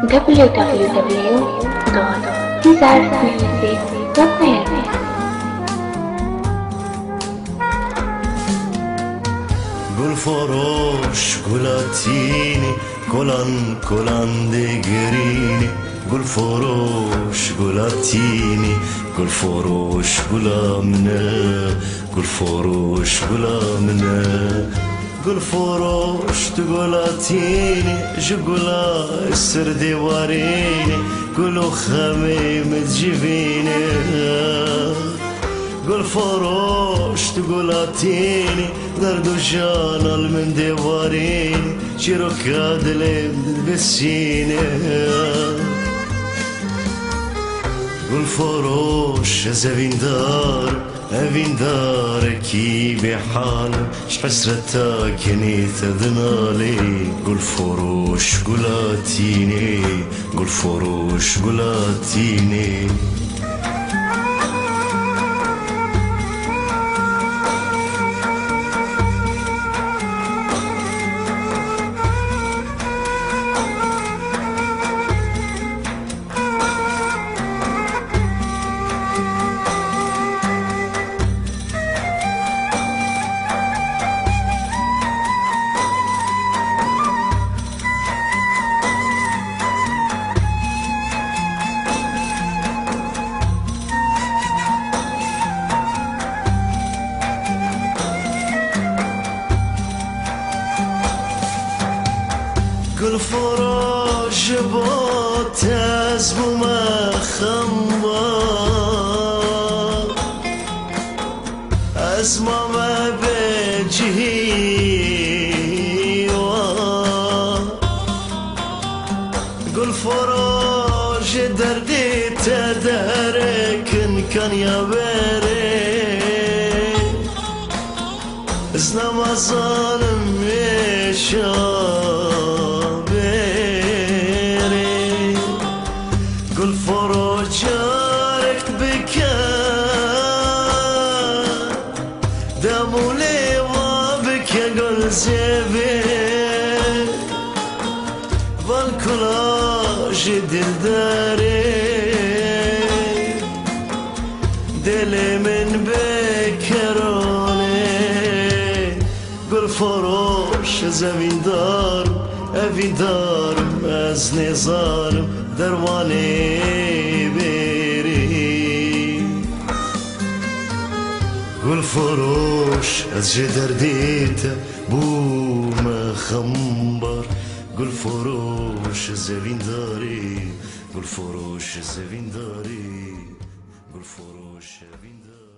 www.bizarremusic.net. قول فروش قول اتيني كولان دقريني قول فروش قول اتيني قول فروش قول امنا قول فروش قول امنا قول فروش تقول اتيني جقولا السردي واريني قولوا خميم تجيبيني قول فروش تقول اتيني دردو جانل من ديواريني شيروك هادلي بسيني قول فروش ازافين دار كي بحال شحسرتك كني تذنالي قول فروش قول اتيني قول فروش قول اتيني قول فروش بوت اسمو ما خمر اسمع ما بجهي قول فروش دردي تدارك ان كان يا بيري اسنا ما ظالم قول فروش جارك بكى دمو لي وابك قول زيبي بالكلاش دل داري دلي من بكروني قول فروش زمين دار ازني ظالم درواني بيري قول فروش ازجي درديته بو ما خمبر قول فروش زين داري قول فروش زين داري قول فروش زين داري